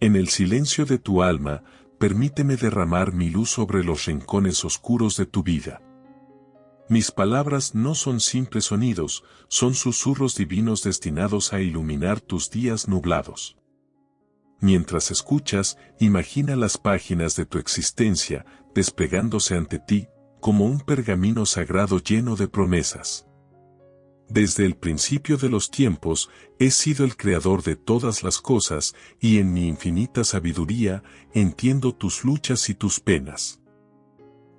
En el silencio de tu alma, permíteme derramar mi luz sobre los rincones oscuros de tu vida. Mis palabras no son simples sonidos, son susurros divinos destinados a iluminar tus días nublados. Mientras escuchas, imagina las páginas de tu existencia desplegándose ante ti, como un pergamino sagrado lleno de promesas. Desde el principio de los tiempos, he sido el creador de todas las cosas, y en mi infinita sabiduría, entiendo tus luchas y tus penas.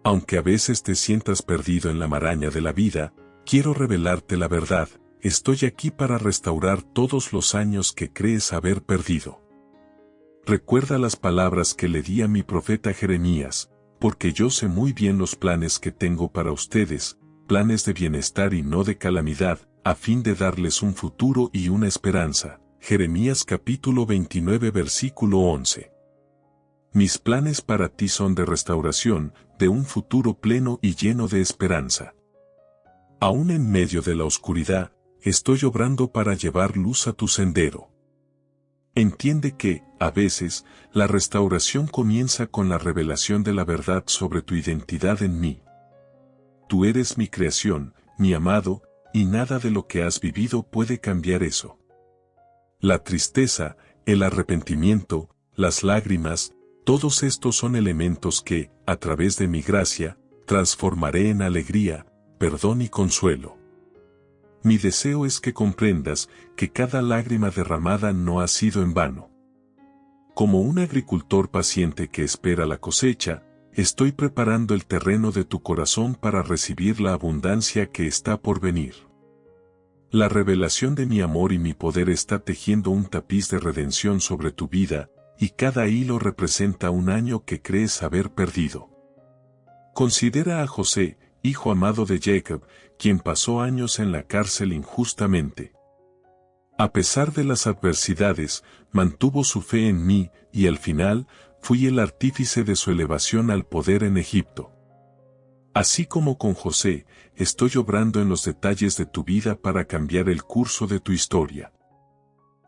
Aunque a veces te sientas perdido en la maraña de la vida, quiero revelarte la verdad, estoy aquí para restaurar todos los años que crees haber perdido. Recuerda las palabras que le di a mi profeta Jeremías, porque yo sé muy bien los planes que tengo para ustedes, planes de bienestar y no de calamidad, a fin de darles un futuro y una esperanza. Jeremías capítulo 29 versículo 11. Mis planes para ti son de restauración, de un futuro pleno y lleno de esperanza. Aún en medio de la oscuridad, estoy obrando para llevar luz a tu sendero. Entiende que, a veces, la restauración comienza con la revelación de la verdad sobre tu identidad en mí. Tú eres mi creación, mi amado, y nada de lo que has vivido puede cambiar eso. La tristeza, el arrepentimiento, las lágrimas, todos estos son elementos que, a través de mi gracia, transformaré en alegría, perdón y consuelo. Mi deseo es que comprendas que cada lágrima derramada no ha sido en vano. Como un agricultor paciente que espera la cosecha, estoy preparando el terreno de tu corazón para recibir la abundancia que está por venir. La revelación de mi amor y mi poder está tejiendo un tapiz de redención sobre tu vida, y cada hilo representa un año que crees haber perdido. Considera a José, hijo amado de Jacob, quien pasó años en la cárcel injustamente. A pesar de las adversidades, mantuvo su fe en mí, y al final, fui el artífice de su elevación al poder en Egipto. Así como con José, estoy obrando en los detalles de tu vida para cambiar el curso de tu historia.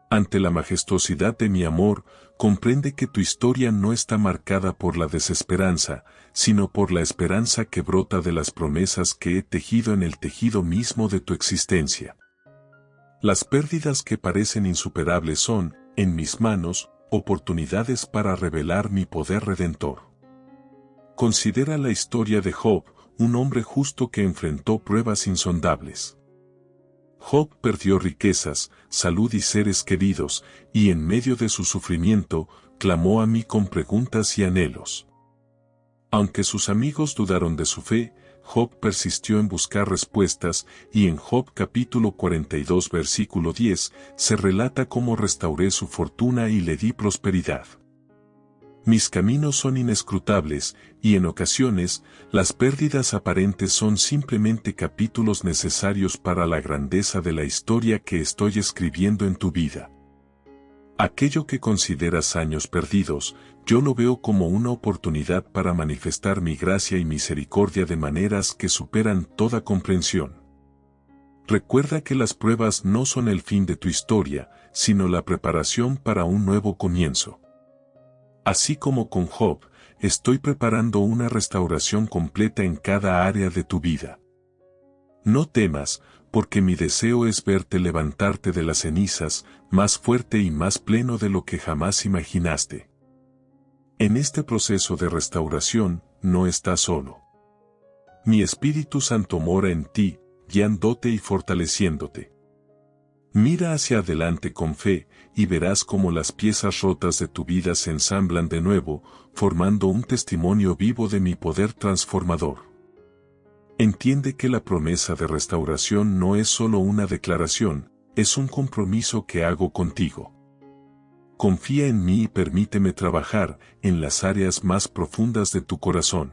Ante la majestuosidad de mi amor, comprende que tu historia no está marcada por la desesperanza, sino por la esperanza que brota de las promesas que he tejido en el tejido mismo de tu existencia. Las pérdidas que parecen insuperables son, en mis manos, oportunidades para revelar mi poder redentor. Considera la historia de Job, un hombre justo que enfrentó pruebas insondables. Job perdió riquezas, salud y seres queridos, y en medio de su sufrimiento, clamó a mí con preguntas y anhelos. Aunque sus amigos dudaron de su fe, Job persistió en buscar respuestas, y en Job capítulo 42 versículo 10, se relata cómo restauré su fortuna y le di prosperidad. Mis caminos son inescrutables, y en ocasiones, las pérdidas aparentes son simplemente capítulos necesarios para la grandeza de la historia que estoy escribiendo en tu vida. Aquello que consideras años perdidos, yo lo veo como una oportunidad para manifestar mi gracia y misericordia de maneras que superan toda comprensión. Recuerda que las pruebas no son el fin de tu historia, sino la preparación para un nuevo comienzo. Así como con Job, estoy preparando una restauración completa en cada área de tu vida. No temas, porque mi deseo es verte levantarte de las cenizas, más fuerte y más pleno de lo que jamás imaginaste. En este proceso de restauración, no estás solo. Mi Espíritu Santo mora en ti, guiándote y fortaleciéndote. Mira hacia adelante con fe, y verás cómo las piezas rotas de tu vida se ensamblan de nuevo, formando un testimonio vivo de mi poder transformador. Entiende que la promesa de restauración no es solo una declaración, es un compromiso que hago contigo. Confía en mí y permíteme trabajar en las áreas más profundas de tu corazón.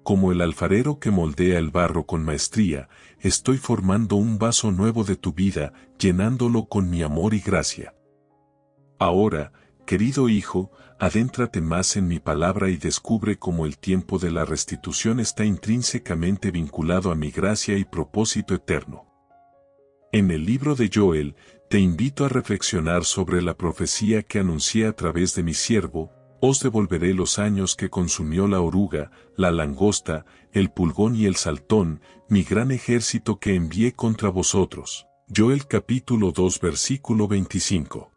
Como el alfarero que moldea el barro con maestría, estoy formando un vaso nuevo de tu vida, llenándolo con mi amor y gracia. Ahora, querido hijo, adéntrate más en mi palabra y descubre cómo el tiempo de la restitución está intrínsecamente vinculado a mi gracia y propósito eterno. En el libro de Joel, te invito a reflexionar sobre la profecía que anuncié a través de mi siervo: os devolveré los años que consumió la oruga, la langosta, el pulgón y el saltón, mi gran ejército que envié contra vosotros. Joel capítulo 2 versículo 25.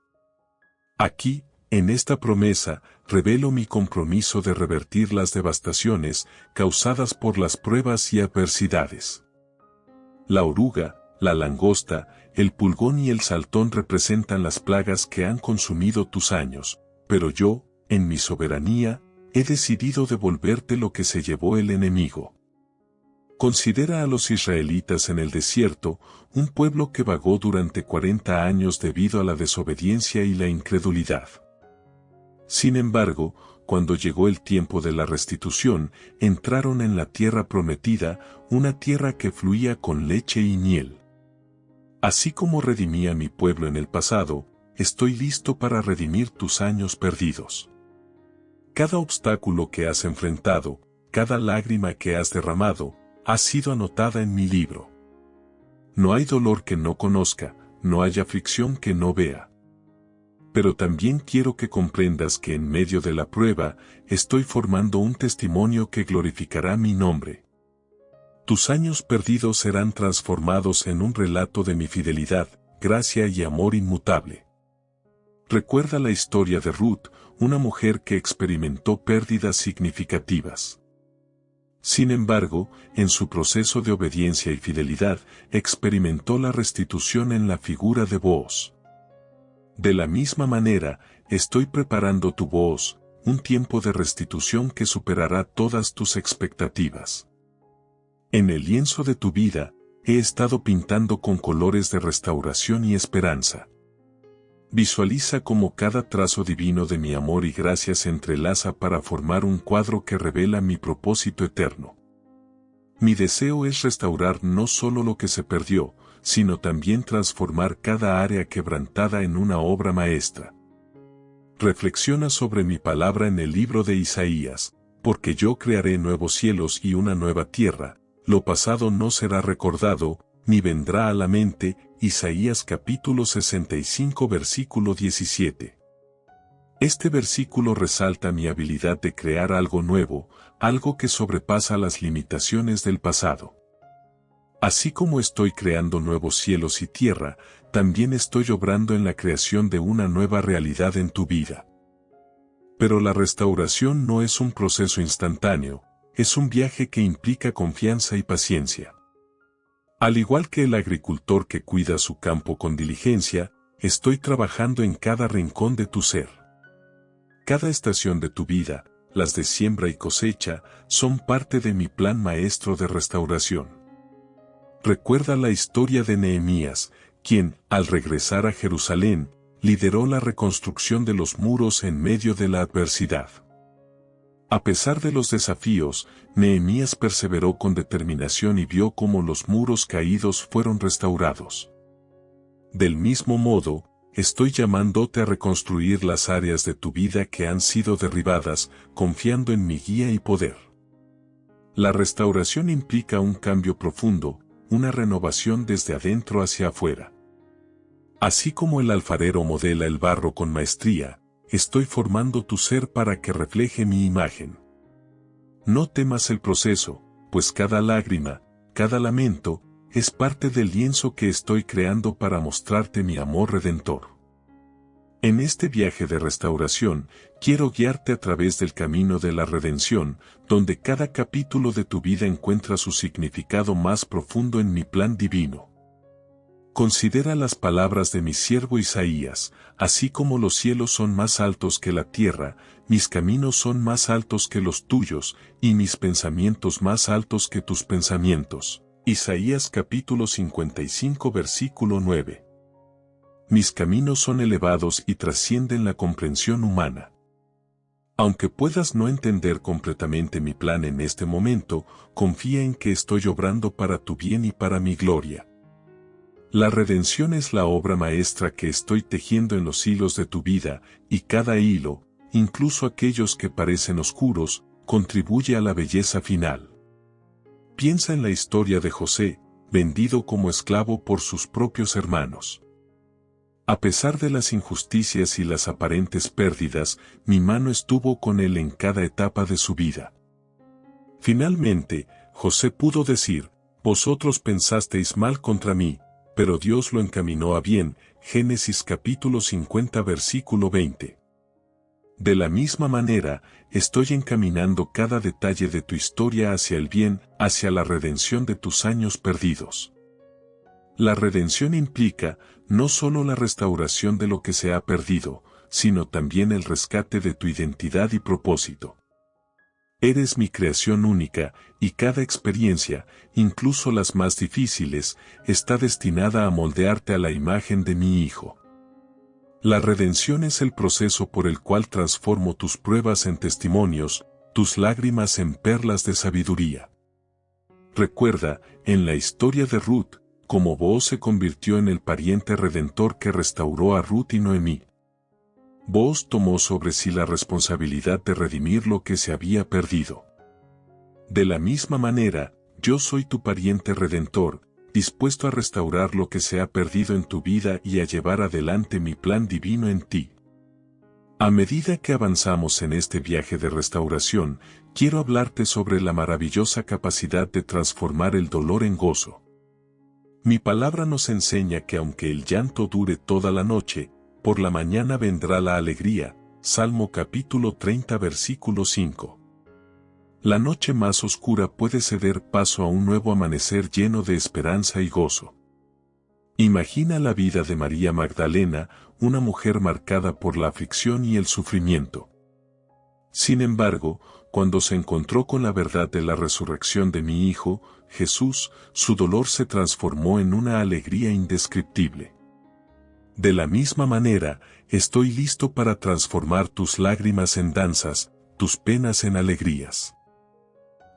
Aquí, en esta promesa, revelo mi compromiso de revertir las devastaciones causadas por las pruebas y adversidades. La oruga, la langosta, el pulgón y el saltón representan las plagas que han consumido tus años, pero yo, en mi soberanía, he decidido devolverte lo que se llevó el enemigo. Considera a los israelitas en el desierto, un pueblo que vagó durante 40 años debido a la desobediencia y la incredulidad. Sin embargo, cuando llegó el tiempo de la restitución, entraron en la tierra prometida, una tierra que fluía con leche y miel. Así como redimí a mi pueblo en el pasado, estoy listo para redimir tus años perdidos. Cada obstáculo que has enfrentado, cada lágrima que has derramado, ha sido anotada en mi libro. No hay dolor que no conozca, no hay aflicción que no vea. Pero también quiero que comprendas que en medio de la prueba, estoy formando un testimonio que glorificará mi nombre. Tus años perdidos serán transformados en un relato de mi fidelidad, gracia y amor inmutable. Recuerda la historia de Ruth, una mujer que experimentó pérdidas significativas. Sin embargo, en su proceso de obediencia y fidelidad, experimentó la restitución en la figura de Booz. De la misma manera, estoy preparando tu Booz, un tiempo de restitución que superará todas tus expectativas. En el lienzo de tu vida, he estado pintando con colores de restauración y esperanza. Visualiza cómo cada trazo divino de mi amor y gracia se entrelaza para formar un cuadro que revela mi propósito eterno. Mi deseo es restaurar no solo lo que se perdió, sino también transformar cada área quebrantada en una obra maestra. Reflexiona sobre mi palabra en el libro de Isaías: porque yo crearé nuevos cielos y una nueva tierra, lo pasado no será recordado, ni vendrá a la mente. Isaías capítulo 65 versículo 17. Este versículo resalta mi habilidad de crear algo nuevo, algo que sobrepasa las limitaciones del pasado. Así como estoy creando nuevos cielos y tierra, también estoy obrando en la creación de una nueva realidad en tu vida. Pero la restauración no es un proceso instantáneo, es un viaje que implica confianza y paciencia. Al igual que el agricultor que cuida su campo con diligencia, estoy trabajando en cada rincón de tu ser. Cada estación de tu vida, las de siembra y cosecha, son parte de mi plan maestro de restauración. Recuerda la historia de Nehemías, quien, al regresar a Jerusalén, lideró la reconstrucción de los muros en medio de la adversidad. A pesar de los desafíos, Nehemías perseveró con determinación y vio cómo los muros caídos fueron restaurados. Del mismo modo, estoy llamándote a reconstruir las áreas de tu vida que han sido derribadas, confiando en mi guía y poder. La restauración implica un cambio profundo, una renovación desde adentro hacia afuera. Así como el alfarero modela el barro con maestría, estoy formando tu ser para que refleje mi imagen. No temas el proceso, pues cada lágrima, cada lamento, es parte del lienzo que estoy creando para mostrarte mi amor redentor. En este viaje de restauración, quiero guiarte a través del camino de la redención, donde cada capítulo de tu vida encuentra su significado más profundo en mi plan divino. Considera las palabras de mi siervo Isaías: así como los cielos son más altos que la tierra, mis caminos son más altos que los tuyos, y mis pensamientos más altos que tus pensamientos. Isaías capítulo 55 versículo 9. Mis caminos son elevados y trascienden la comprensión humana. Aunque puedas no entender completamente mi plan en este momento, confía en que estoy obrando para tu bien y para mi gloria. La redención es la obra maestra que estoy tejiendo en los hilos de tu vida, y cada hilo, incluso aquellos que parecen oscuros, contribuye a la belleza final. Piensa en la historia de José, vendido como esclavo por sus propios hermanos. A pesar de las injusticias y las aparentes pérdidas, mi mano estuvo con él en cada etapa de su vida. Finalmente, José pudo decir, vosotros pensasteis mal contra mí, pero Dios lo encaminó a bien. Génesis capítulo 50 versículo 20. De la misma manera, estoy encaminando cada detalle de tu historia hacia el bien, hacia la redención de tus años perdidos. La redención implica no solo la restauración de lo que se ha perdido, sino también el rescate de tu identidad y propósito. Eres mi creación única, y cada experiencia, incluso las más difíciles, está destinada a moldearte a la imagen de mi Hijo. La redención es el proceso por el cual transformo tus pruebas en testimonios, tus lágrimas en perlas de sabiduría. Recuerda, en la historia de Ruth, cómo Booz se convirtió en el pariente redentor que restauró a Ruth y Noemí. Booz tomó sobre sí la responsabilidad de redimir lo que se había perdido. De la misma manera, yo soy tu pariente redentor, dispuesto a restaurar lo que se ha perdido en tu vida y a llevar adelante mi plan divino en ti. A medida que avanzamos en este viaje de restauración, quiero hablarte sobre la maravillosa capacidad de transformar el dolor en gozo. Mi palabra nos enseña que aunque el llanto dure toda la noche, por la mañana vendrá la alegría. Salmo capítulo 30 versículo 5. La noche más oscura puede ceder paso a un nuevo amanecer lleno de esperanza y gozo. Imagina la vida de María Magdalena, una mujer marcada por la aflicción y el sufrimiento. Sin embargo, cuando se encontró con la verdad de la resurrección de mi Hijo, Jesús, su dolor se transformó en una alegría indescriptible. De la misma manera, estoy listo para transformar tus lágrimas en danzas, tus penas en alegrías.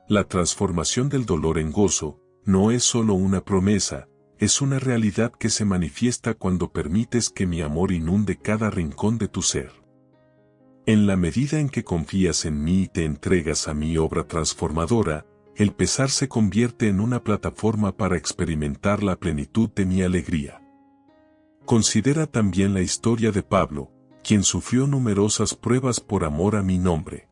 La transformación del dolor en gozo no es solo una promesa, es una realidad que se manifiesta cuando permites que mi amor inunde cada rincón de tu ser. En la medida en que confías en mí y te entregas a mi obra transformadora, el pesar se convierte en una plataforma para experimentar la plenitud de mi alegría. Considera también la historia de Pablo, quien sufrió numerosas pruebas por amor a mi nombre.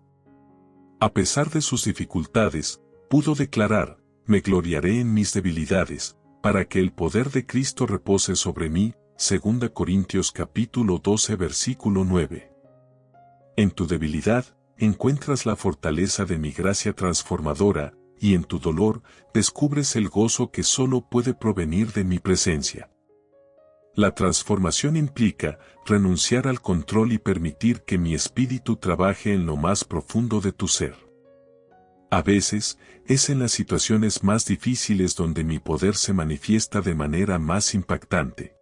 A pesar de sus dificultades, pudo declarar, me gloriaré en mis debilidades, para que el poder de Cristo repose sobre mí. 2 Corintios capítulo 12 versículo 9. En tu debilidad, encuentras la fortaleza de mi gracia transformadora, y en tu dolor, descubres el gozo que solo puede provenir de mi presencia. La transformación implica renunciar al control y permitir que mi espíritu trabaje en lo más profundo de tu ser. A veces, es en las situaciones más difíciles donde mi poder se manifiesta de manera más impactante.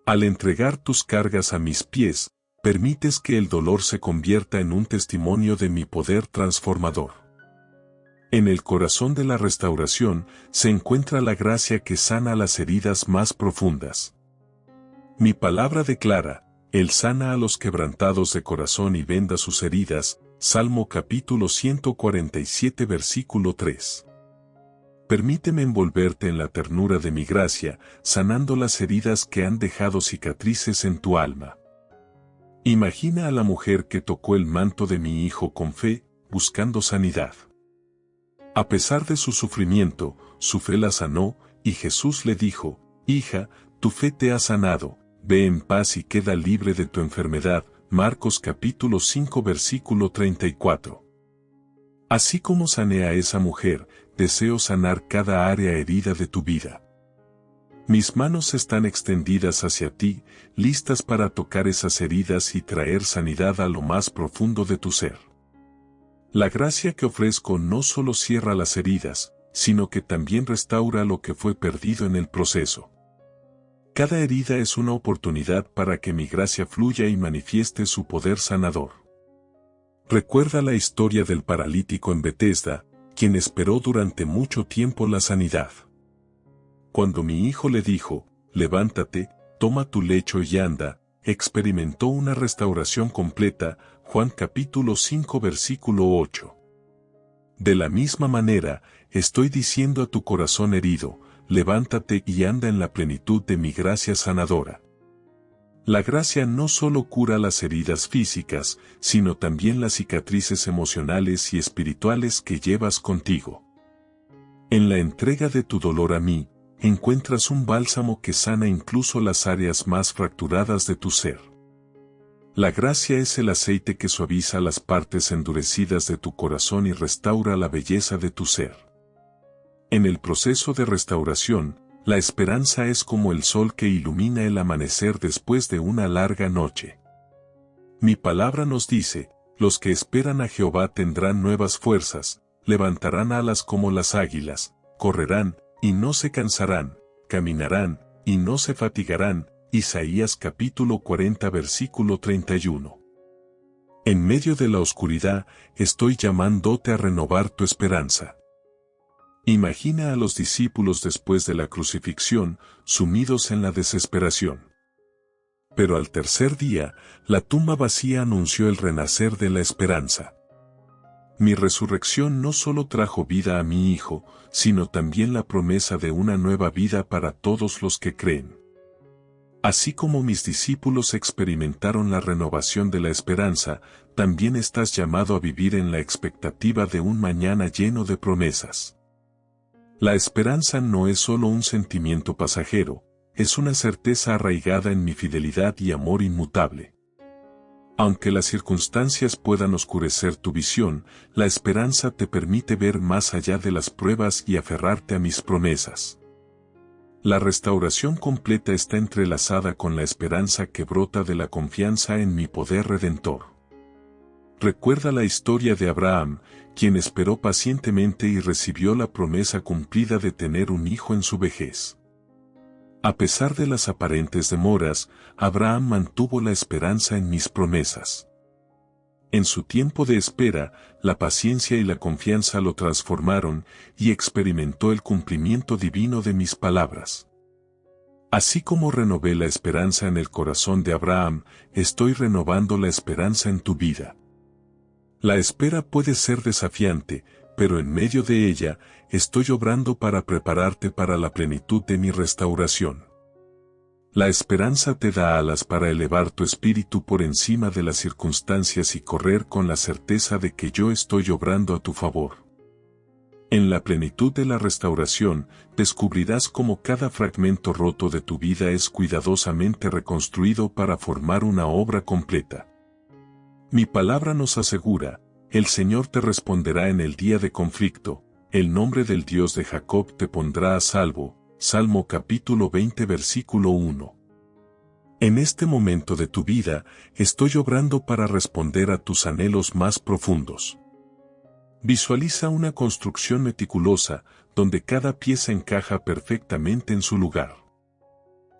Al entregar tus cargas a mis pies, permites que el dolor se convierta en un testimonio de mi poder transformador. En el corazón de la restauración se encuentra la gracia que sana las heridas más profundas. Mi palabra declara, Él sana a los quebrantados de corazón y venda sus heridas. Salmo capítulo 147 versículo 3. Permíteme envolverte en la ternura de mi gracia, sanando las heridas que han dejado cicatrices en tu alma. Imagina a la mujer que tocó el manto de mi Hijo con fe, buscando sanidad. A pesar de su sufrimiento, su fe la sanó, y Jesús le dijo, hija, tu fe te ha sanado, ve en paz y queda libre de tu enfermedad. Marcos capítulo 5 versículo 34. Así como sané a esa mujer, deseo sanar cada área herida de tu vida. Mis manos están extendidas hacia ti, listas para tocar esas heridas y traer sanidad a lo más profundo de tu ser. La gracia que ofrezco no solo cierra las heridas, sino que también restaura lo que fue perdido en el proceso. Cada herida es una oportunidad para que mi gracia fluya y manifieste su poder sanador. Recuerda la historia del paralítico en Betesda, quien esperó durante mucho tiempo la sanidad. Cuando mi hijo le dijo, levántate, toma tu lecho y anda, experimentó una restauración completa. Juan capítulo 5 versículo 8. De la misma manera, estoy diciendo a tu corazón herido, levántate y anda en la plenitud de mi gracia sanadora. La gracia no solo cura las heridas físicas, sino también las cicatrices emocionales y espirituales que llevas contigo. En la entrega de tu dolor a mí, encuentras un bálsamo que sana incluso las áreas más fracturadas de tu ser. La gracia es el aceite que suaviza las partes endurecidas de tu corazón y restaura la belleza de tu ser. En el proceso de restauración, la esperanza es como el sol que ilumina el amanecer después de una larga noche. Mi palabra nos dice, los que esperan a Jehová tendrán nuevas fuerzas, levantarán alas como las águilas, correrán, y no se cansarán, caminarán, y no se fatigarán. Isaías capítulo 40 versículo 31. En medio de la oscuridad, estoy llamándote a renovar tu esperanza. Imagina a los discípulos después de la crucifixión, sumidos en la desesperación. Pero al tercer día, la tumba vacía anunció el renacer de la esperanza. Mi resurrección no solo trajo vida a mi hijo, sino también la promesa de una nueva vida para todos los que creen. Así como mis discípulos experimentaron la renovación de la esperanza, también estás llamado a vivir en la expectativa de un mañana lleno de promesas. La esperanza no es solo un sentimiento pasajero, es una certeza arraigada en mi fidelidad y amor inmutable. Aunque las circunstancias puedan oscurecer tu visión, la esperanza te permite ver más allá de las pruebas y aferrarte a mis promesas. La restauración completa está entrelazada con la esperanza que brota de la confianza en mi poder redentor. Recuerda la historia de Abraham, quien esperó pacientemente y recibió la promesa cumplida de tener un hijo en su vejez. A pesar de las aparentes demoras, Abraham mantuvo la esperanza en mis promesas. En su tiempo de espera, la paciencia y la confianza lo transformaron y experimentó el cumplimiento divino de mis palabras. Así como renové la esperanza en el corazón de Abraham, estoy renovando la esperanza en tu vida. La espera puede ser desafiante, pero en medio de ella, estoy obrando para prepararte para la plenitud de mi restauración. La esperanza te da alas para elevar tu espíritu por encima de las circunstancias y correr con la certeza de que yo estoy obrando a tu favor. En la plenitud de la restauración, descubrirás cómo cada fragmento roto de tu vida es cuidadosamente reconstruido para formar una obra completa. Mi palabra nos asegura, el Señor te responderá en el día de conflicto, el nombre del Dios de Jacob te pondrá a salvo. Salmo capítulo 20 versículo 1. En este momento de tu vida, estoy obrando para responder a tus anhelos más profundos. Visualiza una construcción meticulosa, donde cada pieza encaja perfectamente en su lugar.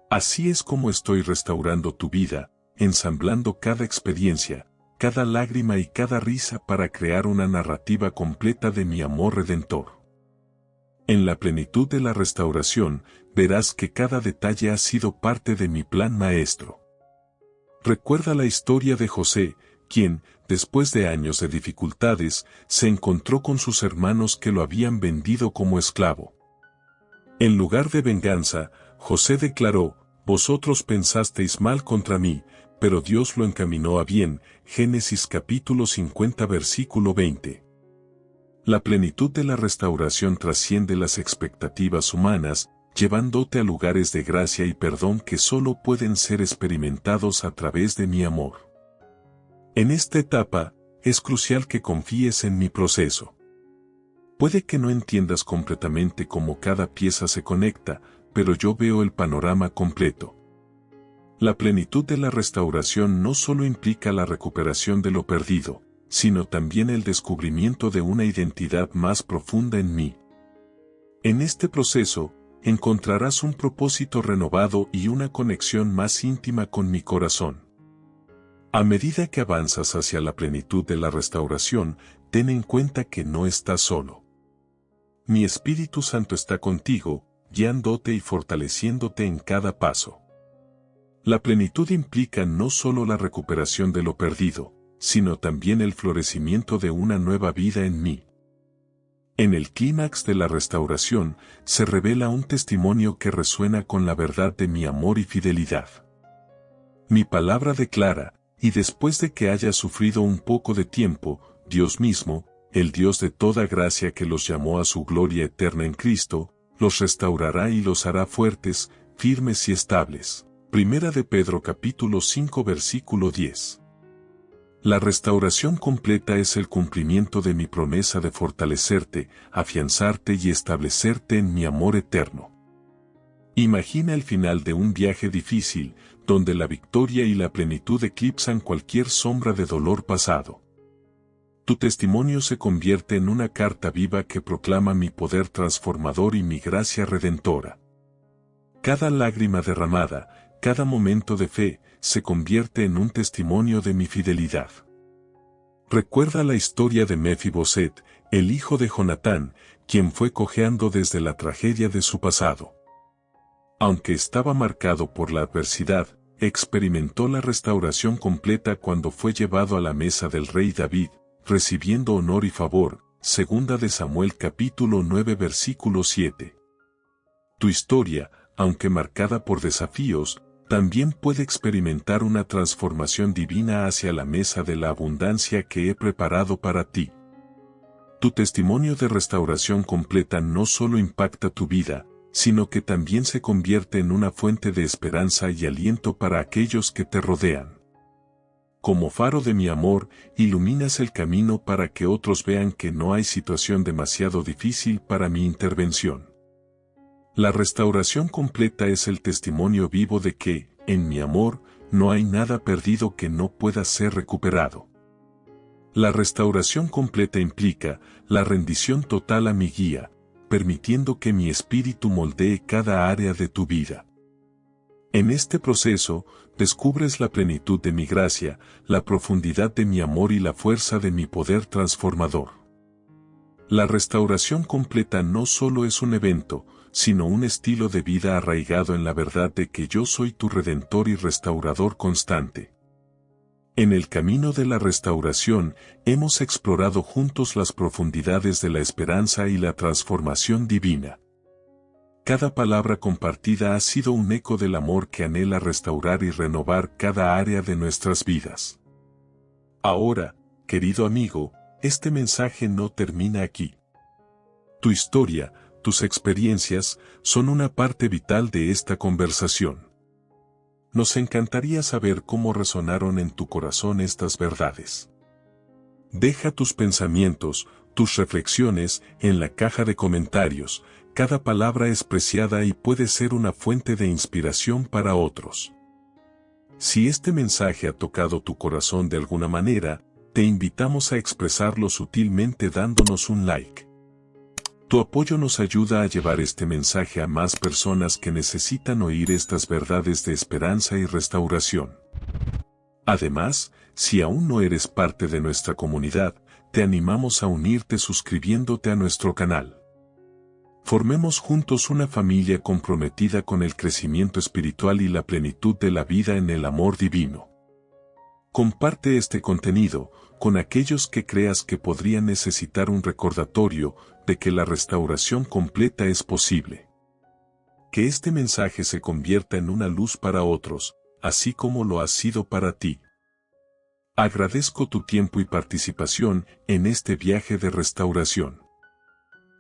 Así es como estoy restaurando tu vida, ensamblando cada experiencia, cada lágrima y cada risa para crear una narrativa completa de mi amor redentor. En la plenitud de la restauración, verás que cada detalle ha sido parte de mi plan maestro. Recuerda la historia de José, quien, después de años de dificultades, se encontró con sus hermanos que lo habían vendido como esclavo. En lugar de venganza, José declaró, «Vosotros pensasteis mal contra mí, pero Dios lo encaminó a bien». Génesis capítulo 50 versículo 20. La plenitud de la restauración trasciende las expectativas humanas, llevándote a lugares de gracia y perdón que solo pueden ser experimentados a través de mi amor. En esta etapa, es crucial que confíes en mi proceso. Puede que no entiendas completamente cómo cada pieza se conecta, pero yo veo el panorama completo. La plenitud de la restauración no solo implica la recuperación de lo perdido, sino también el descubrimiento de una identidad más profunda en mí. En este proceso, encontrarás un propósito renovado y una conexión más íntima con mi corazón. A medida que avanzas hacia la plenitud de la restauración, ten en cuenta que no estás solo. Mi Espíritu Santo está contigo, guiándote y fortaleciéndote en cada paso. La plenitud implica no solo la recuperación de lo perdido, sino también el florecimiento de una nueva vida en mí. En el clímax de la restauración, se revela un testimonio que resuena con la verdad de mi amor y fidelidad. Mi palabra declara, y después de que haya sufrido un poco de tiempo, Dios mismo, el Dios de toda gracia que los llamó a su gloria eterna en Cristo, los restaurará y los hará fuertes, firmes y estables. Primera de Pedro capítulo 5 versículo 10. La restauración completa es el cumplimiento de mi promesa de fortalecerte, afianzarte y establecerte en mi amor eterno. Imagina el final de un viaje difícil, donde la victoria y la plenitud eclipsan cualquier sombra de dolor pasado. Tu testimonio se convierte en una carta viva que proclama mi poder transformador y mi gracia redentora. Cada lágrima derramada, cada momento de fe, se convierte en un testimonio de mi fidelidad. Recuerda la historia de Mefiboset, el hijo de Jonatán, quien fue cojeando desde la tragedia de su pasado. Aunque estaba marcado por la adversidad, experimentó la restauración completa cuando fue llevado a la mesa del rey David, recibiendo honor y favor. Segunda de Samuel capítulo 9 versículo 7. Tu historia, aunque marcada por desafíos, también puede experimentar una transformación divina hacia la mesa de la abundancia que he preparado para ti. Tu testimonio de restauración completa no solo impacta tu vida, sino que también se convierte en una fuente de esperanza y aliento para aquellos que te rodean. Como faro de mi amor, iluminas el camino para que otros vean que no hay situación demasiado difícil para mi intervención. La restauración completa es el testimonio vivo de que, en mi amor, no hay nada perdido que no pueda ser recuperado. La restauración completa implica la rendición total a mi guía, permitiendo que mi espíritu moldee cada área de tu vida. En este proceso, descubres la plenitud de mi gracia, la profundidad de mi amor y la fuerza de mi poder transformador. La restauración completa no solo es un evento, sino un estilo de vida arraigado en la verdad de que yo soy tu Redentor y Restaurador constante. En el camino de la restauración, hemos explorado juntos las profundidades de la esperanza y la transformación divina. Cada palabra compartida ha sido un eco del amor que anhela restaurar y renovar cada área de nuestras vidas. Ahora, querido amigo, este mensaje no termina aquí. Tu historia, tus experiencias, son una parte vital de esta conversación. Nos encantaría saber cómo resonaron en tu corazón estas verdades. Deja tus pensamientos, tus reflexiones, en la caja de comentarios. Cada palabra es preciada y puede ser una fuente de inspiración para otros. Si este mensaje ha tocado tu corazón de alguna manera, te invitamos a expresarlo sutilmente dándonos un like. Tu apoyo nos ayuda a llevar este mensaje a más personas que necesitan oír estas verdades de esperanza y restauración. Además, si aún no eres parte de nuestra comunidad, te animamos a unirte suscribiéndote a nuestro canal. Formemos juntos una familia comprometida con el crecimiento espiritual y la plenitud de la vida en el amor divino. Comparte este contenido con aquellos que creas que podrían necesitar un recordatorio de que la restauración completa es posible. Que este mensaje se convierta en una luz para otros, así como lo ha sido para ti. Agradezco tu tiempo y participación en este viaje de restauración.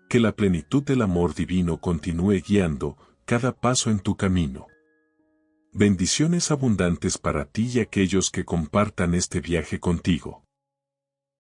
Que la plenitud del amor divino continúe guiando cada paso en tu camino. Bendiciones abundantes para ti y aquellos que compartan este viaje contigo.